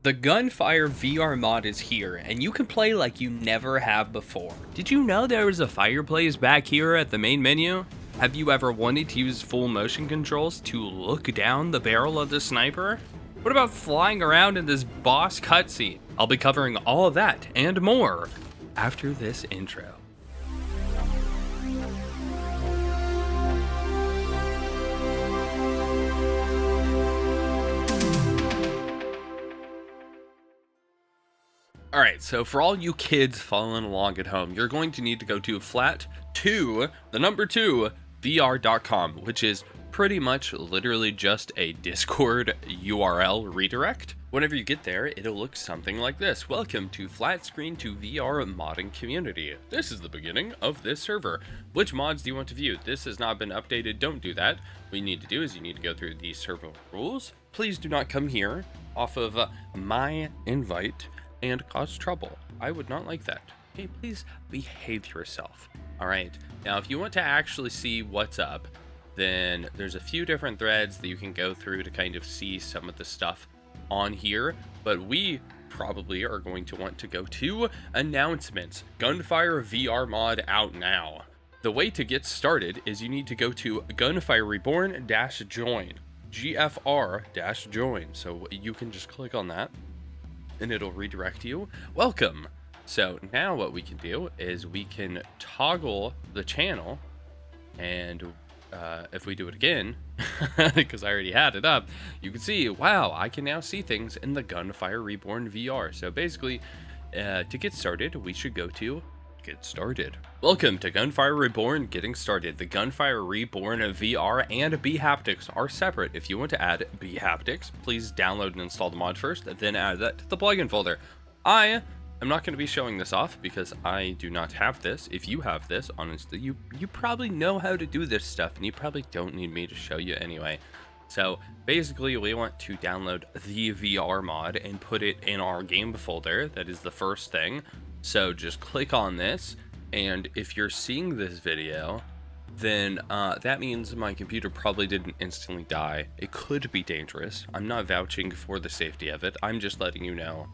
The Gunfire VR mod is here, and you can play like you never have before. Did you know there was a fireplace back here at the main menu? Have you ever wanted to use full motion controls to look down the barrel of the sniper? What about flying around in this boss cutscene? I'll be covering all of that and more after this intro. Alright, so for all you kids following along at home, you're going to need to go to flat2, the number 2, VR.com, which is pretty much literally just a Discord URL redirect. Whenever you get there, it'll look something like this. Welcome to Flat Screen to VR modding community. This is the beginning of this server. Which mods do you want to view? This has not been updated. Don't do that. What you need to do is you need to go through the server rules. Please do not come here off of my invite and cause trouble. I would not like that. Okay, please behave yourself. All right, now if you want to actually see what's up, then there's a few different threads that you can go through to kind of see some of the stuff on here, but we probably are going to want to go to announcements. Gunfire VR mod out now. The way to get started is you need to go to Gunfire Reborn -join, GFR-join. So you can just click on that and it'll redirect you. Welcome. So now what we can do is we can toggle the channel, and if we do it again, because I already had it up, you can see, wow, I can now see things in the Gunfire Reborn VR. So basically, to get started, we should go to Get Started. Welcome to Gunfire Reborn Getting Started. The Gunfire Reborn VR and bHaptics are separate. If you want to add bHaptics, please download and install the mod first, then add that to the plugin folder. I am not going to be showing this off because I do not have this. If you have this, honestly, you probably know how to do this stuff, and you probably don't need me to show you anyway. So basically, we want to download the VR mod and put it in our game folder. That is the first thing. So just click on this, and if you're seeing this video, then that means my computer probably didn't instantly die. It could be dangerous. I'm not vouching for the safety of it. I'm just letting you know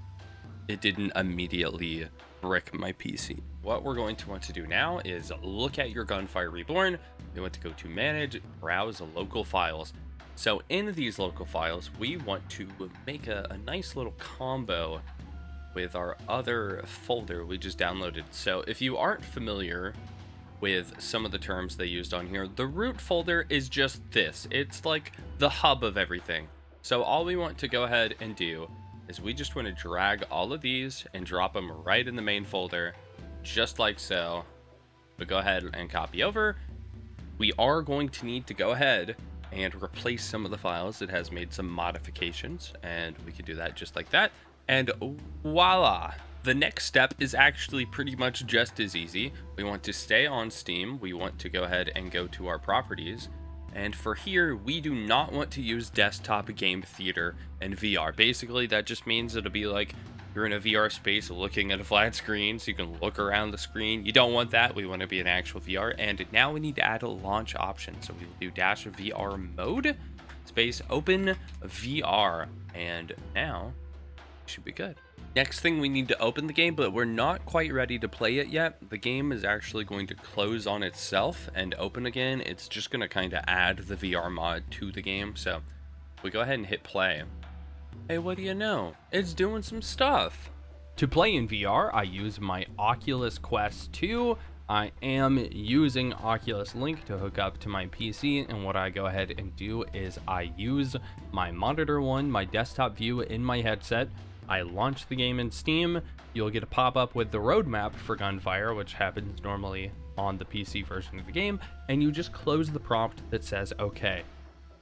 it didn't immediately brick my PC. What we're going to want to do now is look at your Gunfire Reborn. We want to go to Manage, Browse Local Files. So in these local files, we want to make a nice little combo with our other folder we just downloaded. So if you aren't familiar with some of the terms they used on here, the root folder is just this. It's like the hub of everything. So all we want to go ahead and do is we just want to drag all of these and drop them right in the main folder, just like so. But go ahead and copy over. We are going to need to go ahead and replace some of the files. It has made some modifications, and we can do that just like that. And voila! The next step is actually pretty much just as easy. We want to stay on Steam. We want to go ahead and go to our properties. And for here, we do not want to use desktop game theater and VR. Basically, that just means it'll be like you're in a VR space looking at a flat screen, so you can look around the screen. You don't want that. We want to be an actual VR. And now we need to add a launch option. So we will do -VR mode space open VR. And now should be good. Next thing, we need to open the game, but we're not quite ready to play it yet. The game is actually going to close on itself and open again. It's just going to kind of add the VR mod to the game. So we go ahead and hit play. Hey, what do you know? It's doing some stuff. To play in VR, I use my Oculus Quest 2. I am using Oculus Link to hook up to my PC, and what I go ahead and do is I use my monitor one, my desktop view in my headset. I launch the game in Steam. You'll get a pop-up with the roadmap for Gunfire, which happens normally on the PC version of the game, and you just close the prompt that says OK.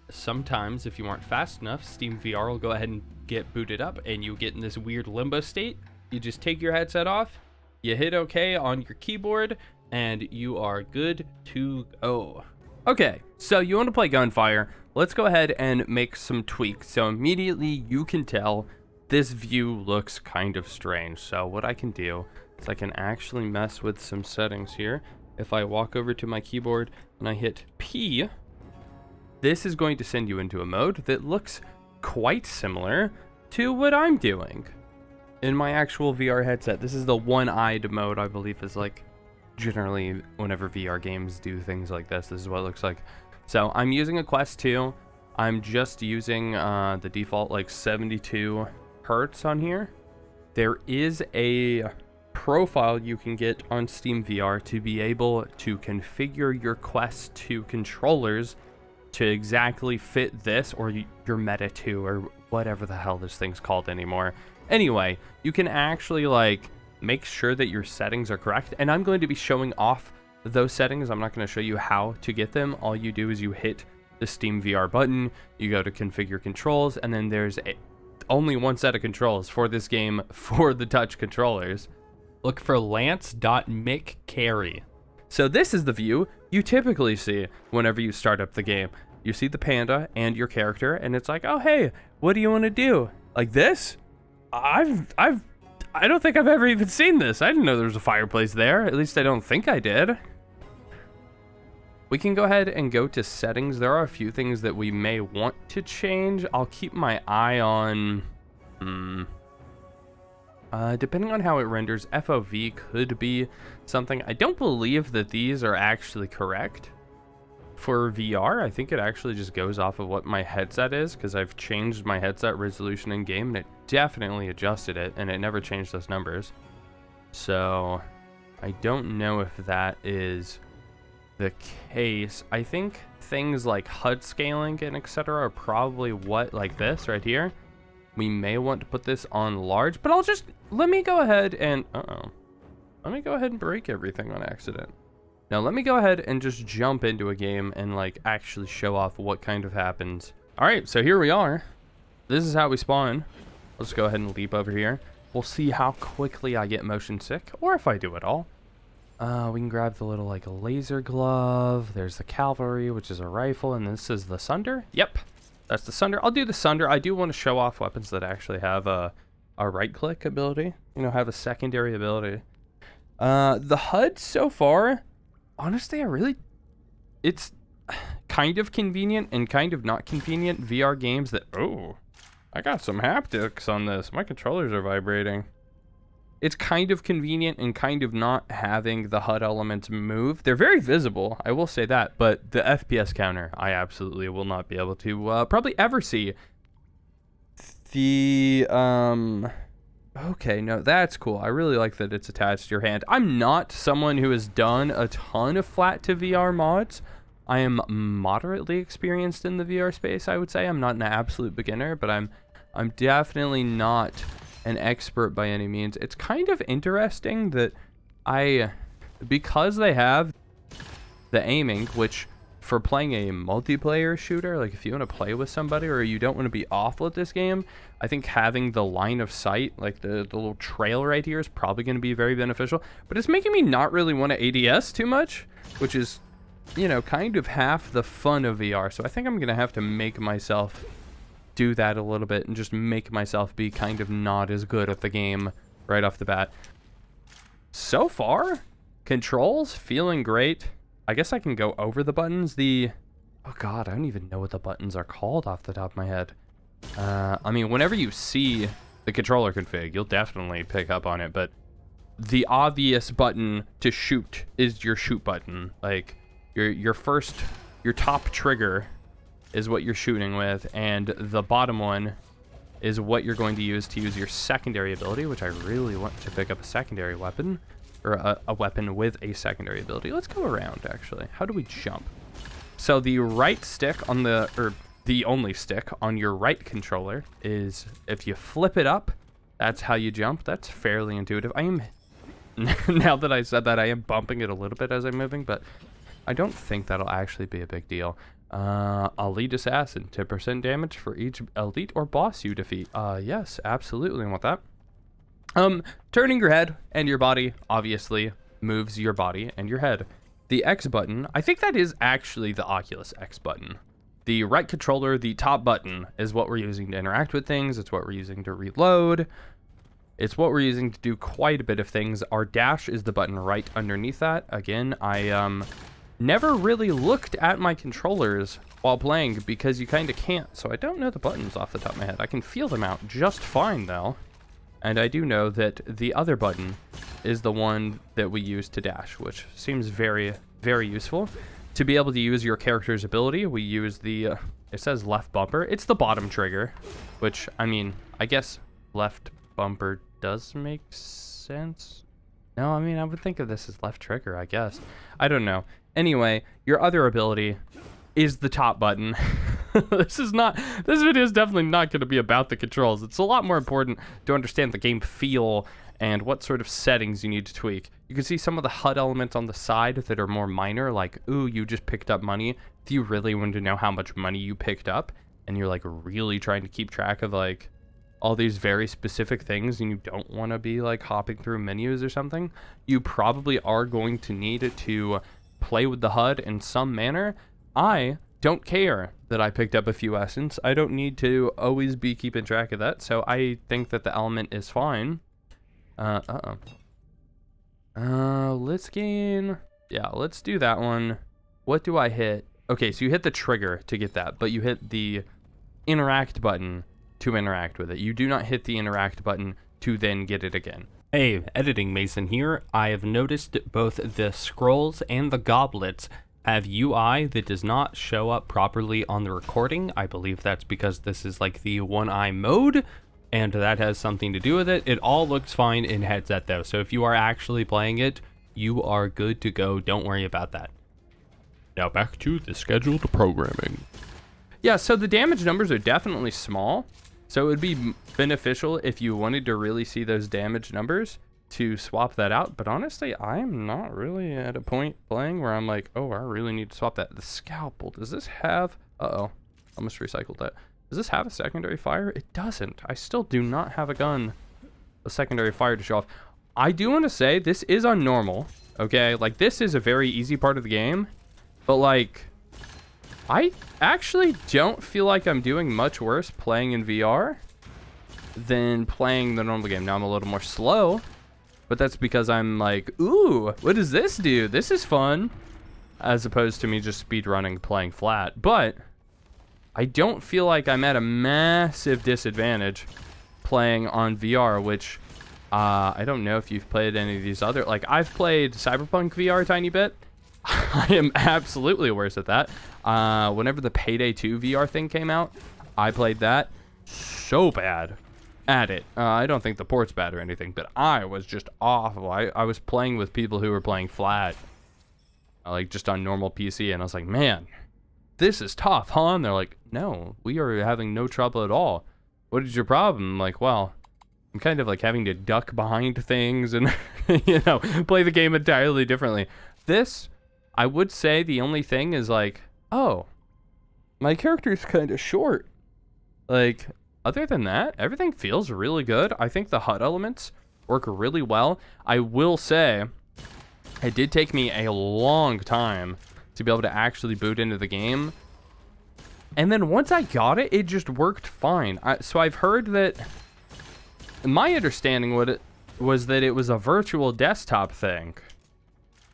Sometimes, if you aren't fast enough, Steam VR will go ahead and get booted up, and you get in this weird limbo state. You just take your headset off, you hit OK on your keyboard, and you are good to go. Okay, so you want to play Gunfire. Let's go ahead and make some tweaks. So immediately you can tell this view looks kind of strange. So what I can do is I can actually mess with some settings here. If I walk over to my keyboard and I hit P, this is going to send you into a mode that looks quite similar to what I'm doing in my actual VR headset. This is the one-eyed mode, I believe, is like generally whenever VR games do things like this is what it looks like. So I'm using a Quest 2. I'm just using the default like 72 hertz on here. There is a profile you can get on Steam VR to be able to configure your Quest 2 controllers to exactly fit this or your Meta 2 or whatever the hell this thing's called anymore. Anyway, you can actually like make sure that your settings are correct, and I'm going to be showing off those settings. I'm not going to show you how to get them. All you do is you hit the Steam VR button, you go to configure controls, and then there's only one set of controls for this game for the touch controllers. Look for Lance.McCarry. So this is the view you typically see whenever you start up the game. You see the panda and your character, and it's like, oh hey, what do you want to do? Like this? I don't think I've ever even seen this. I didn't know there was a fireplace there. At least I don't think I did. We can go ahead and go to settings. There are a few things that we may want to change. I'll keep my eye on... depending on how it renders, FOV could be something. I don't believe that these are actually correct for VR. I think it actually just goes off of what my headset is, because I've changed my headset resolution in game and it definitely adjusted it, and it never changed those numbers. So I don't know if that is the case. I think things like HUD scaling and etc. are probably what, like this right here. We may want to put this on large, but let me go ahead and, let me go ahead and break everything on accident. Now let me go ahead and just jump into a game and like actually show off what kind of happens. All right, so here we are. This is how we spawn. Let's go ahead and leap over here. We'll see how quickly I get motion sick, or if I do at all. We can grab the little like laser glove. There's the cavalry, which is a rifle, and this is the Sunder. Yep, that's the Sunder. I'll do the Sunder. I do want to show off weapons that actually have a right click ability, you know, have a secondary ability. The HUD so far, honestly, it's kind of convenient and kind of not convenient. VR games that, oh, I got some haptics on this. My controllers are vibrating. It's kind of convenient and kind of not having the HUD elements move. They're very visible, I will say that, but the FPS counter, I absolutely will not be able to probably ever see. The, okay, no, that's cool. I really like that it's attached to your hand. I'm not someone who has done a ton of flat to VR mods. I am moderately experienced in the VR space, I would say. I'm not an absolute beginner, but I'm definitely not an expert by any means. It's kind of interesting that because they have the aiming, which for playing a multiplayer shooter, like if you want to play with somebody or you don't want to be awful at this game, I think having the line of sight, like the little trail right here, is probably going to be very beneficial. But it's making me not really want to ADS too much, which is, you know, kind of half the fun of VR. So I think I'm going to have to make myself do that a little bit and just make myself be kind of not as good at the game right off the bat. So far, controls feeling great. I guess I can go over the buttons. Oh god, I don't even know what the buttons are called off the top of my head. I mean, whenever you see the controller config, you'll definitely pick up on it, but the obvious button to shoot is your shoot button. Like your top trigger is what you're shooting with, and the bottom one is what you're going to use your secondary ability, which I really want to pick up a secondary weapon, or a weapon with a secondary ability. Let's go around, actually. How do we jump? So the right stick on the only stick on your right controller is, if you flip it up, that's how you jump. That's fairly intuitive. Now that I said that, I am bumping it a little bit as I'm moving, but I don't think that'll actually be a big deal. Elite Assassin, 10% damage for each elite or boss you defeat. Yes, absolutely want that. Turning your head and your body obviously moves your body and your head. The X button, I think that is actually the Oculus X button. The right controller, the top button, is what we're using to interact with things. It's what we're using to reload. It's what we're using to do quite a bit of things. Our dash is the button right underneath that. Again, I never really looked at my controllers while playing because you kind of can't. So I don't know the buttons off the top of my head. I can feel them out just fine though. And I do know that the other button is the one that we use to dash, which seems very, very useful. To be able to use your character's ability, we use the, it says left bumper. It's the bottom trigger, which, I mean, I guess left bumper does make sense. No, I mean, I would think of this as left trigger, I guess. I don't know. Anyway, your other ability is the top button. This video is definitely not going to be about the controls. It's a lot more important to understand the game feel and what sort of settings you need to tweak. You can see some of the HUD elements on the side that are more minor, like, ooh, you just picked up money. If you really want to know how much money you picked up, and you're like really trying to keep track of like all these very specific things, and you don't want to be like hopping through menus or something, you probably are going to need to play with the HUD in some manner. I don't care that I picked up a few essence. I don't need to always be keeping track of that, so I think that the element is fine. Let's gain... Yeah, let's do that one. What do I hit? Okay, so you hit the trigger to get that, but you hit the interact button to interact with it. You do not hit the interact button to then get it again. Hey, Editing Mason here. I have noticed both the scrolls and the goblets have UI that does not show up properly on the recording. I believe that's because this is like the one-eye mode, and that has something to do with it. It all looks fine in headset though, so if you are actually playing it, you are good to go. Don't worry about that. Now back to the scheduled programming. Yeah, so the damage numbers are definitely small, so it would be beneficial if you wanted to really see those damage numbers to swap that out, but honestly, I'm not really at a point playing where I'm like, oh, I really need to swap that. The scalpel, does this have... Uh-oh, almost recycled that. Does this have a secondary fire? It doesn't. I still do not have a secondary fire to show off. I do want to say this is on normal, okay? Like, this is a very easy part of the game, but like, I actually don't feel like I'm doing much worse playing in VR than playing the normal game. Now I'm a little more slow, but that's because I'm like, ooh, what does this do? This is fun, as opposed to me just speedrunning playing flat. But I don't feel like I'm at a massive disadvantage playing on VR, which I don't know if you've played any of these other, like I've played Cyberpunk VR a tiny bit. I am absolutely worse at that. Whenever the Payday 2 VR thing came out, I played that so bad at it. I don't think the port's bad or anything, but I was just awful. I was playing with people who were playing flat, like just on normal PC, and I was like, man, this is tough, huh? And they're like, no, we are having no trouble at all. What is your problem? I'm like, well, I'm kind of like having to duck behind things and, you know, play the game entirely differently. This, I would say the only thing is like, oh, my character's kind of short. Like, other than that, everything feels really good. I think the HUD elements work really well. I will say, it did take me a long time to be able to actually boot into the game. And then once I got it, it just worked fine. So I've heard that, my understanding was that it was a virtual desktop thing.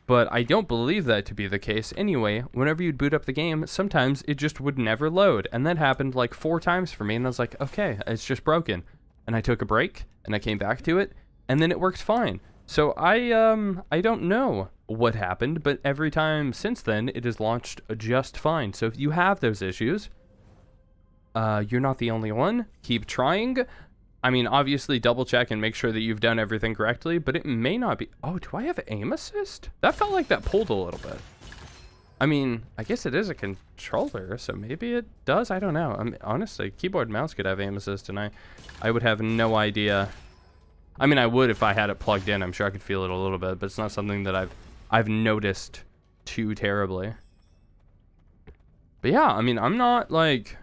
But I don't believe that to be the case. Anyway, whenever you'd boot up the game, sometimes it just would never load. And that happened like 4 times for me. And I was like, okay, it's just broken. And I took a break and I came back to it and then it worked fine. So I don't know what happened, but every time since then, it has launched just fine. So if you have those issues, you're not the only one. Keep trying. I mean, obviously double check and make sure that you've done everything correctly, but it may not be. Oh, do I have aim assist? That felt like that pulled a little bit. I mean, I guess it is a controller, so maybe it does. I don't know. I mean, honestly, keyboard and mouse could have aim assist, and I would have no idea. I mean, I would if I had it plugged in. I'm sure I could feel it a little bit, but it's not something that I've noticed too terribly. But yeah, I mean, I'm not like,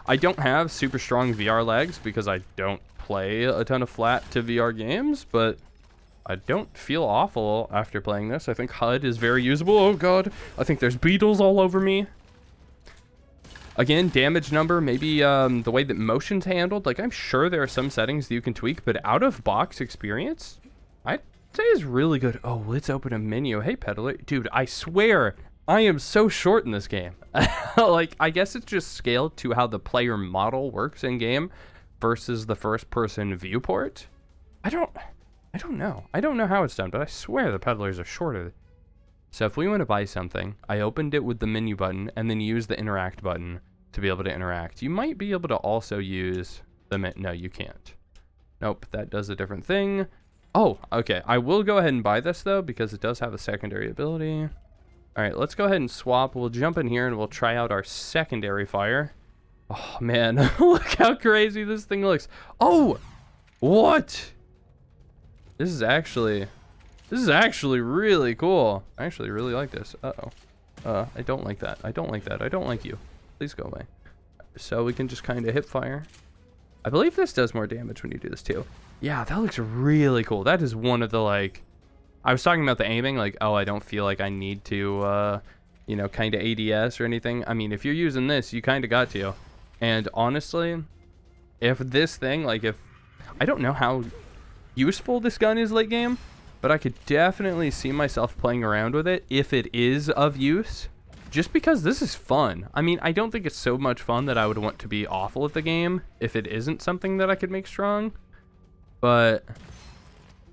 I don't have super strong VR legs because I don't play a ton of flat to VR games, but I don't feel awful after playing this. I think HUD is very usable. Oh god, I think there's beetles all over me. Again, damage number, maybe the way that motion's handled. Like, I'm sure there are some settings that you can tweak, but out of box experience, I'd say is really good. Oh, let's open a menu. Hey, peddler. Dude, I swear I am so short in this game. Like, I guess it's just scaled to how the player model works in game versus the first person viewport. I don't know. I don't know how it's done, but I swear the peddlers are shorter. So if we want to buy something, I opened it with the menu button and then use the interact button to be able to interact. You might be able to also use the no, you can't. Nope, that does a different thing. Oh, okay. I will go ahead and buy this though because it does have a secondary ability. All right, let's go ahead and swap. We'll jump in here and we'll try out our secondary fire. Oh man, look how crazy this thing looks. Oh, what? This is actually really cool. I actually really like this. Uh-oh. I don't like that. I don't like that. I don't like you. Please go away. So we can just kind of hip fire. I believe this does more damage when you do this too. Yeah, that looks really cool. That is one of the, like, I was talking about the aiming, like, oh, I don't feel like I need to, you know, kind of ADS or anything. I mean, if you're using this, you kind of got to. And honestly, if this thing, like, if, I don't know how useful this gun is late game, but I could definitely see myself playing around with it if it is of use, just because this is fun. I mean, I don't think it's so much fun that I would want to be awful at the game if it isn't something that I could make strong, but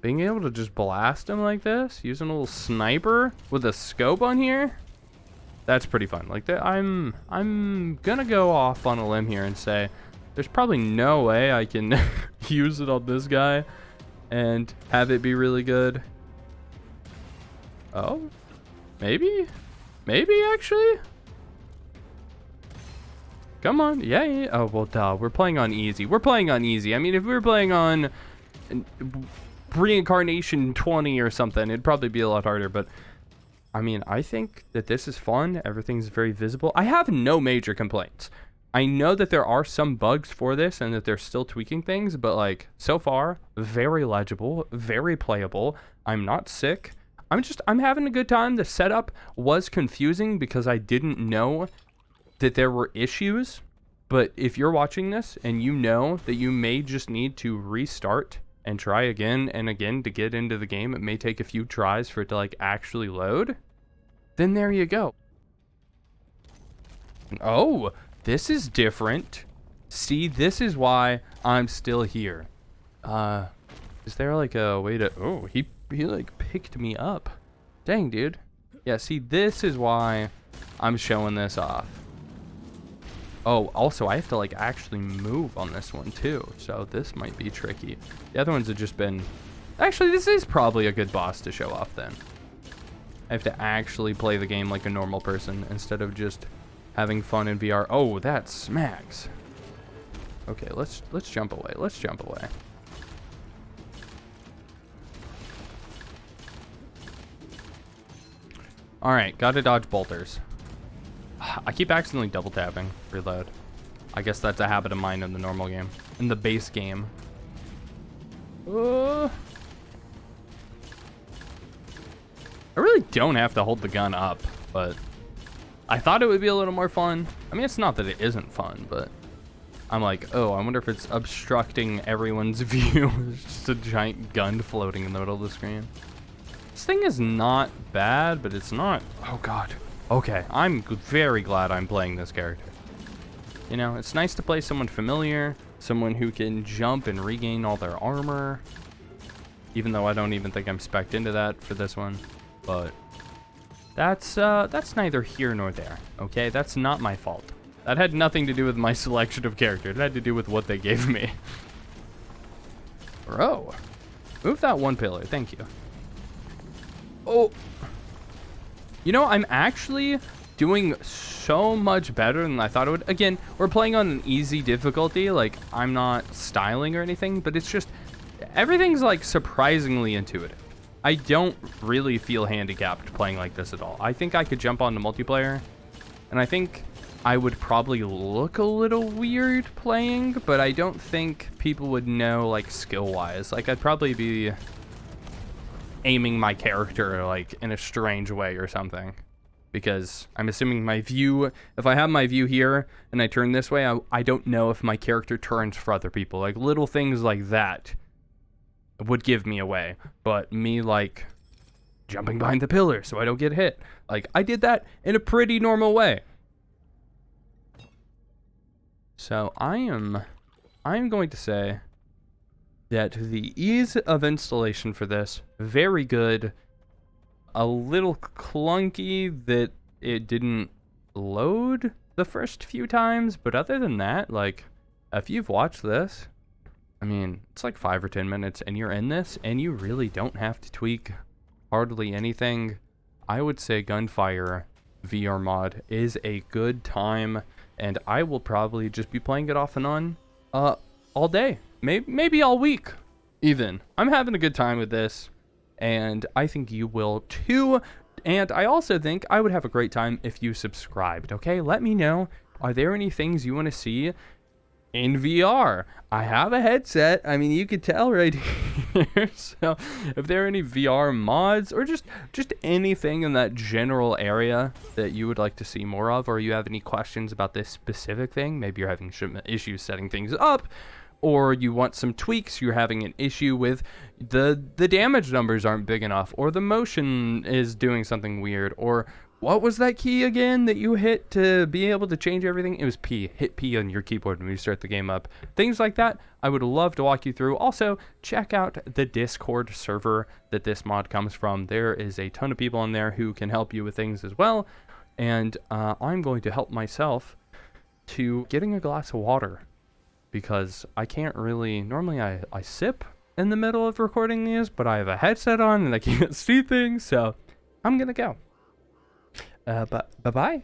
being able to just blast him like this, using a little sniper with a scope on here, that's pretty fun. Like that, I'm gonna go off on a limb here and say there's probably no way I can use it on this guy and have it be really good. Oh, maybe actually. Come on, yeah. Oh well, duh. We're playing on easy. I mean, if we were playing on Reincarnation 20 or something, it'd probably be a lot harder, but I mean, I think that this is fun. Everything's very visible. I have no major complaints. I know that there are some bugs for this and that they're still tweaking things, but like so far, very legible, very playable. I'm not sick. I'm having a good time. The setup was confusing because I didn't know that there were issues, but if you're watching this and you know that you may just need to restart and try again and again to get into the game, it may take a few tries for it to like actually load, then there you go. Oh, this is different. See, this is why I'm still here. Is there like a way to, oh, he like picked me up. Dang, dude. Yeah, see, this is why I'm showing this off. Oh, also, I have to, like, actually move on this one, too. So this might be tricky. The other ones have just been... Actually, this is probably a good boss to show off, then. I have to actually play the game like a normal person instead of just having fun in VR. Oh, that smacks. Okay, let's jump away. Let's jump away. All right, gotta dodge bolters. I keep accidentally double tapping reload. I guess that's a habit of mine in the normal game, in the base game. I really don't have to hold the gun up, but I thought it would be a little more fun. I mean, it's not that it isn't fun, but I'm like, oh, I wonder if it's obstructing everyone's view. There's just a giant gun floating in the middle of the screen. This thing is not bad, but it's not... Oh, God. Okay, I'm very glad I'm playing this character. You know, it's nice to play someone familiar, someone who can jump and regain all their armor. Even though I don't even think I'm spec'd into that for this one. But that's neither here nor there, okay? That's not my fault. That had nothing to do with my selection of character. It had to do with what they gave me. Bro, move that one pillar, thank you. Oh, you know, I'm actually doing so much better than I thought it would. Again, we're playing on an easy difficulty. Like, I'm not styling or anything, but it's just, everything's like surprisingly intuitive. I don't really feel handicapped playing like this at all. I think I could jump on the multiplayer, and I think I would probably look a little weird playing, but I don't think people would know, like, skill-wise. Like, I'd probably be aiming my character like in a strange way or something, because I'm assuming my view, if I have my view here and I turn this way, I don't know if my character turns for other people. Like little things like that would give me away, but me like jumping behind the pillar so I don't get hit. Like, I did that in a pretty normal way. So I'm going to say that the ease of installation for this, very good. A little clunky that it didn't load the first few times, but other than that, like, if you've watched this, I mean, it's like 5 or 10 minutes and you're in this and you really don't have to tweak hardly anything. I would say Gunfire VR mod is a good time, and I will probably just be playing it off and on all day, maybe all week even. I'm having a good time with this, and I think you will too. And I also think I would have a great time if you subscribed. Okay, let me know, are there any things you want to see in VR? I have a headset. I mean, you could tell right here. So if there are any VR mods or just anything in that general area that you would like to see more of, or you have any questions about this specific thing, maybe you're having issues setting things up, or you want some tweaks, you're having an issue with the damage numbers aren't big enough, or the motion is doing something weird, or what was that key again that you hit to be able to change everything? It was P. Hit P on your keyboard when you start the game up. Things like that, I would love to walk you through. Also, check out the Discord server that this mod comes from. There is a ton of people in there who can help you with things as well. And I'm going to help myself to getting a glass of water, because I can't really, normally I sip in the middle of recording these, but I have a headset on and I can't see things, so I'm gonna go. Bye-bye.